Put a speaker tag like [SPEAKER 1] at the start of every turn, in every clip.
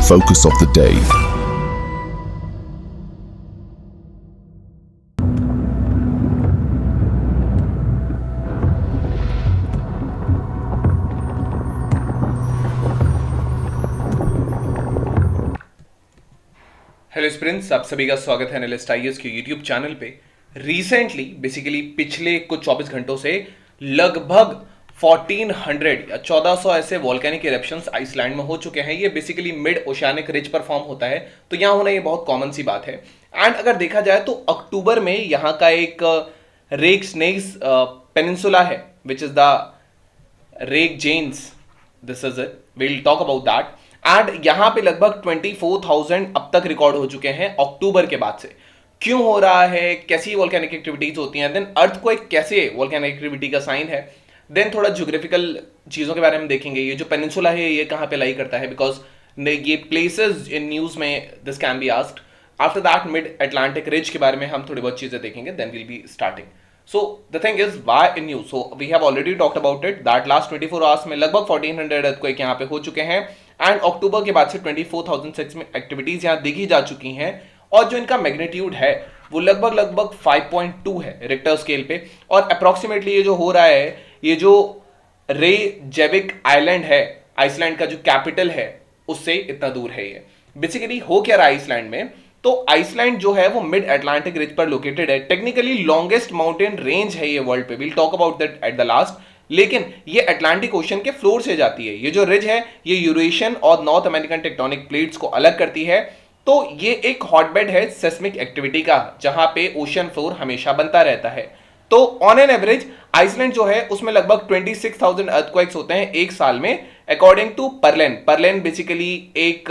[SPEAKER 1] focus of the day.
[SPEAKER 2] Hello sprints, आप सभी का स्वागत है एनालिस्ट आईएएस के यूट्यूब चैनल पे। रिसेंटली बेसिकली पिछले कुछ 24 घंटों से लगभग 1400 या 1400 ऐसे वॉल्केनिक इरप्शंस आइसलैंड में हो चुके हैं। ये बेसिकली मिड ओशियानिक रिज पर फॉर्म होता है, तो यहाँ होना ये बहुत कॉमन सी बात है। एंड अगर देखा जाए तो अक्टूबर में यहाँ का एक रेक स्नेक्स पेनिनसुला है, which is the Reykjanes, this is it, will talk about that. And यहां पे लगभग 24,000 अब तक रिकॉर्ड हो चुके हैं अक्टूबर के बाद से। क्यों हो रहा है, कैसी वोल्केनिक एक्टिविटीज होती हैं, देन अर्थक्वेक कैसे वोल्केनिक एक्टिविटी का साइन है, देन थोड़ा ज्योग्राफिकल चीजों के बारे में देखेंगे। ये जो पेनिनसुला है ये कहां पे लाई करता है, बिकॉज ये प्लेसेस इन न्यूज में this can be asked. After that Mid Atlantic Ridge के बारे में हम थोड़ी बहुत चीजें देखेंगे, then will be starting. So the thing is, why in news? So we have already talked about it that last 24 hours में लगभग 1400 earthquake यहाँ पे हो चुके हैं एंड अक्टूबर के बाद से 24,006 में एक्टिविटीज यहाँ देखी जा चुकी हैं। और जो इनका मैग्नीट्यूड है वो लगभग 5.2 है रिक्टर स्केल पे। और अप्रोक्सीमेटली ये जो हो रहा है, ये जो रेकजाविक आइलैंड है, आइसलैंड का जो कैपिटल है, उससे इतना दूर है। ये बेसिकली हो क्या रहा है आइसलैंड में, तो आइसलैंड जो है वो मिड अटलांटिक रिज पर लोकेटेड है। टेक्निकली लॉन्गेस्ट माउंटेन रेंज है ये वर्ल्ड पे, will talk about that at the last. लेकिन ये अटलांटिक ओशन के फ्लोर से जाती है। ये जो रिज है ये यूरेशियन और नॉर्थ अमेरिकन टेक्टोनिक प्लेट्स को अलग करती है। तो ये एक हॉटबेड है सेस्मिक एक्टिविटी का, जहां पे ओशन फ्लोर हमेशा बनता रहता है। तो ऑन एन एवरेज आइसलैंड जो है उसमें लगभग 26,000 अर्थक्वेक्स होते हैं एक साल में, अकॉर्डिंग टू परलेन। परलेन बेसिकली एक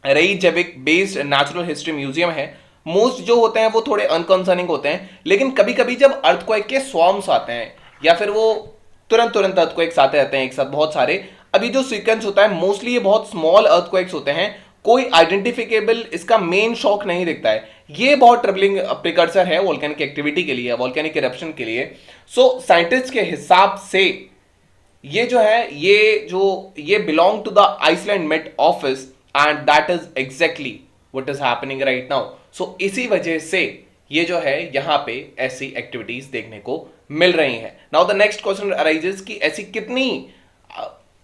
[SPEAKER 2] Reykjavik based natural history museum है। मोस्ट जो होते हैं वो थोड़े अनकंसर्निंग होते हैं, लेकिन कभी कभी जब अर्थक्वेक के स्वॉर्म्स आते हैं या फिर वो तुरंत अर्थक्वेक्स आते रहते हैं एक साथ बहुत सारे, अभी जो सीक्वेंस होता है मोस्टली ये बहुत स्मॉल अर्थक्वेक्स होते हैं, कोई आइडेंटिफिकेबल इसका मेन शॉक नहीं दिखता है। ये बहुत ट्रबलिंग प्रिकर्सर है वोल्केनिक एक्टिविटी के लिए, वोल्केनिक इरप्शन के लिए। सो साइंटिस्ट के हिसाब से ये जो है ये belong to the Iceland met office and that is exactly what is happening right now. So इसी वजह से ये जो है यहाँ पे ऐसी एक्टिविटीज देखने को मिल रही हैं। Now the next question arises कि ऐसी कितनी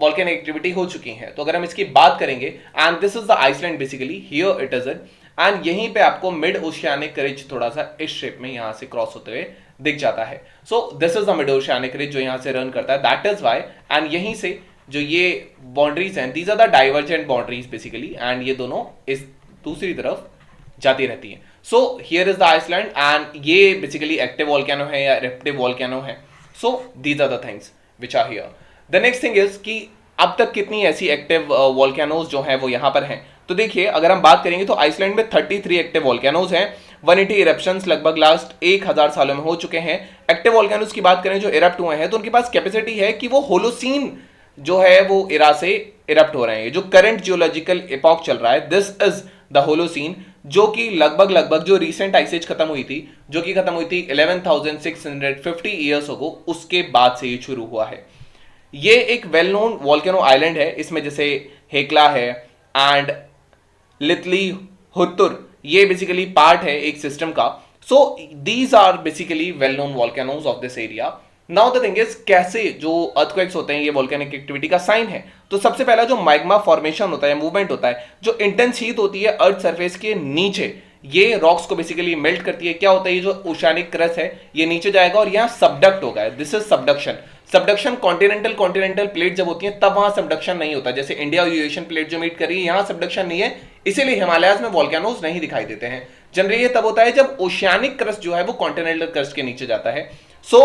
[SPEAKER 2] वोल्केनिक एक्टिविटी हो चुकी हैं। तो अगर हम इसकी बात करेंगे, and this is the Iceland basically, here it is it, and यहीं पे आपको मिड ओशियानिक रिज थोड़ा सा इस शेप में यहां से क्रॉस होते हुए दिख जाता है। So this is the mid oceanic ridge जो यहां से रन करता है, दैट इज व्हाई। एंड यहीं से जो ये बाउंड्रीज हैं, these are the divergent boundaries basically, and ये दोनों इस दूसरी तरफ जाती रहती हैं। So here is the Iceland and ये बेसिकली एक्टिव वोल्केनो है या इरप्टिव वोल्केनो है। So these are the things which are here. The next thing is कि अब तक कितनी ऐसी एक्टिव वोल्केनोज जो हैं वो यहाँ पर हैं। तो देखिए, अगर हम बात करेंगे तो आइसलैंड में 33 एक्टिव वोल्केनोज हैं। 180 इरप्शंस लगभग लास्ट 1000 सालों में हो चुके हैं। एक्टिव वोल्केनोज की बात करें जो इरप्ट हुए हैं, तो उनके पास कैपेसिटी है कि वो होलोसीन जो है वो इरा से इरप्ट हो रहे हैं। जो करंट जियोलॉजिकल एपॉक चल रहा है, दिस इज द होलोसीन, जो कि लगभग जो रिसेंट आइस एज खत्म हुई थी, जो कि खत्म हुई थी 11,650 ईयर्स अगो, उसके बाद से ये शुरू हुआ है। ये एक वेल नोन वोल्केनो आइलैंड है। इसमें जैसे हेक्ला है एंड लितली हुत्तुर, ये बेसिकली पार्ट है एक सिस्टम का। So these are basically well known volcanoes of this area. Now the thing is, कैसे जो अर्थक्वेक्स होते हैं ये वोल्केनिक एक्टिविटी का साइन है। तो सबसे पहला जो मैग्मा फॉर्मेशन होता है, मूवमेंट होता है, जो इंटेंस हीट होती है अर्थ सरफेस के नीचे, ये रॉक्स को बेसिकली मेल्ट करती है। क्या होता है, ये जो ओशियानिक क्रस्ट है ये नीचे जाएगा और यहाँ सबडक्ट होगा। This is subduction. Subduction continental plate जब होती है तब वहां सबडक्शन नहीं होता। जैसे इंडिया और यूरेशियन प्लेट जो मीट कर रही है, यहाँ सबडक्शन नहीं है, इसीलिए हिमालयाज में वोल्केनोज नहीं दिखाई देते हैं। जनरली ये तब होता है जब ओशियानिक क्रस्ट जो है वो कॉन्टिनेंटल क्रस्ट के नीचे जाता है। सो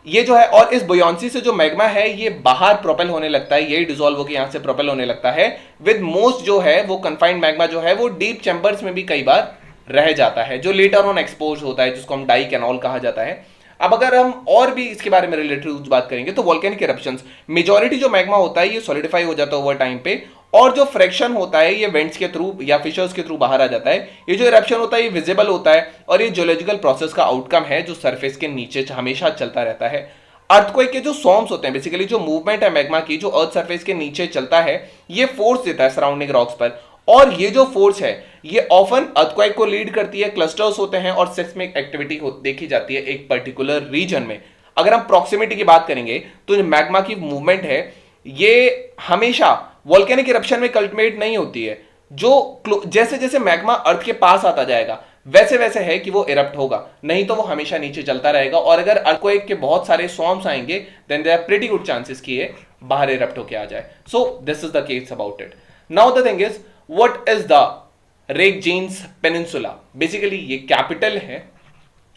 [SPEAKER 2] ये जो है, और इस बुयांसी से जो मैग्मा है ये बाहर प्रोपेल होने लगता है, यही डिसॉल्व होकर यहां से प्रोपेल होने लगता है। विद मोस्ट जो है वो कन्फाइंड मैग्मा जो है वो डीप चैम्बर्स में भी कई बार रह जाता है, जो लेटर ऑन एक्सपोज होता है, जिसको हम डाई कैनॉल कहा जाता है। अब अगर हम और भी इसके बारे में रिलेटेड बात करेंगे तो वोल्केनिक इरप्शंस, मेजॉरिटी जो मैग्मा होता है ये सॉलिडिफाई हो जाता है ओवर टाइम पे, और जो फ्रैक्शन होता है ये वेंट्स के थ्रू या फिशर्स के थ्रू बाहर आ जाता है। ये जो इरप्शन होता है ये विजिबल होता है और ये जियोलॉजिकल प्रोसेस का आउटकम है जो सरफेस के नीचे हमेशा चलता रहता है। अर्थक्वेक के जो सॉर्म्स होते हैं, बेसिकली जो मूवमेंट है मैग्मा की, जो अर्थ सरफेस के नीचे चलता है, ये फोर्स देता है सराउंडिंग रॉक्स पर, और ये जो फोर्स है ये ऑफन अर्थक्वेक को लीड करती है, क्लस्टर्स होते हैं और सिस्मिक एक्टिविटी देखी जाती है एक पर्टिकुलर रीजन में। अगर हम प्रॉक्सिमिटी की बात करेंगे तो जो मैग्मा की मूवमेंट है ये हमेशा वोल्केनिक इरप्शन में कल्टिवेट नहीं होती है। जो जैसे जैसे मैग्मा अर्थ के पास आता जाएगा वैसे वैसे है कि वो इरप्ट होगा, नहीं तो वो हमेशा नीचे चलता रहेगा। और अगर अर्थक्वेक के बहुत सारे स्वॉर्म्स आएंगे then there are pretty good chances कि ये बाहर इरप्ट होके आ जाए। So this is the case about it. Now the thing is what is the Reykjanes peninsula. Basically ये कैपिटल है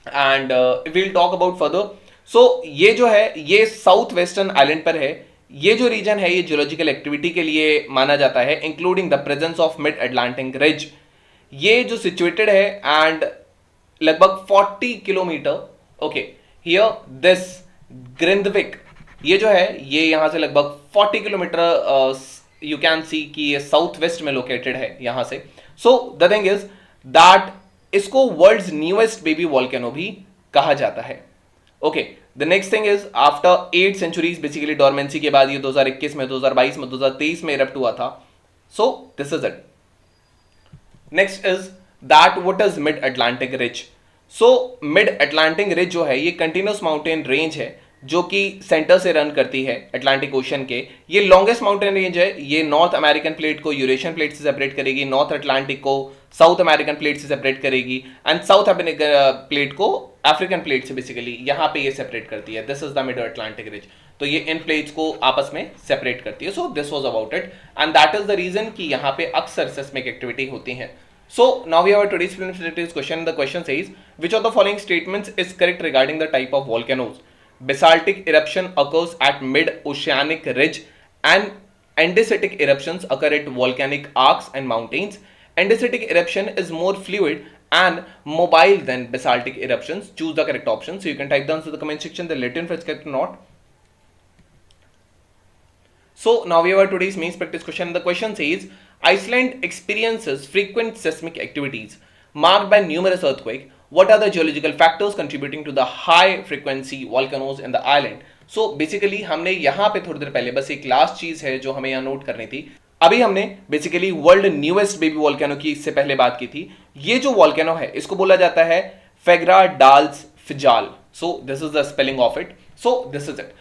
[SPEAKER 2] and will talk about further. So ये जो है ये साउथ वेस्टर्न आइलैंड पर है। ये जो रीजन है ये जियोलॉजिकल एक्टिविटी के लिए माना जाता है, including the presence of mid Atlantic ridge. ये जो सिचुएटेड है एंड लगभग 40 किलोमीटर, ओके, हियर दिस ग्रिंदविक, ये जो है ये यहां से लगभग 40 किलोमीटर यू कैन सी कि ये साउथ वेस्ट में लोकेटेड है यहां से। So the thing is that इसको वर्ल्ड्स न्यूएस्ट बेबी वॉल्केनो भी कहा जाता है। Okay, the next thing is after 8 centuries, basically dormancy के बाद ये 2021 में, 2022 में, 2023 में इरप्ट हुआ था। सो this is it. Next is that what is mid Atlantic ridge. So mid Atlantic ridge जो है ये कंटिन्यूस माउंटेन रेंज है जो कि सेंटर से रन करती है अटलांटिक ओशन के। ये लॉन्गेस्ट माउंटेन रेंज है। ये नॉर्थ अमेरिकन प्लेट को यूरेशियन प्लेट से सेपरेट करेगी, नॉर्थ अटलांटिक को साउथ अमेरिकन प्लेट से सेपरेट करेगी एंड साउथ अमेरिकन प्लेट को अफ्रीकन प्लेट से बेसिकली यहाँ पे ये सेपरेट करती है। This is the mid Atlantic ridge. तो ये इन प्लेट्स को आपस में सेपरेट करती है। So this was about it and that is the reason कि यहाँ पे अक्सर सिस्मिक एक्टिविटी होती है। So now we have a today's preliminary question. The question says, which of the following statements is correct regarding the type of volcanoes? Basaltic eruption occurs at mid-oceanic ridge and andesitic eruptions occur at volcanic arcs and mountains. Andesitic eruption is more fluid and mobile than basaltic eruptions. Choose the correct option. So you can type down to the comment section the Latin for correct or not. So now we have today's main practice question. The question says, Iceland experiences frequent seismic activities marked by numerous earthquakes. What are the geological factors contributing to the high frequency volcanoes in the island? So basically हमने यहाँ पे थोड़ी देर पहले बस एक last चीज है जो हमें यहाँ नोट करनी थी। अभी हमने basically world newest baby volcano की इससे पहले बात की थी। ये जो वॉल्केनो है इसको बोला जाता है Fagradalsfjall. So this is the spelling of it. So this is it.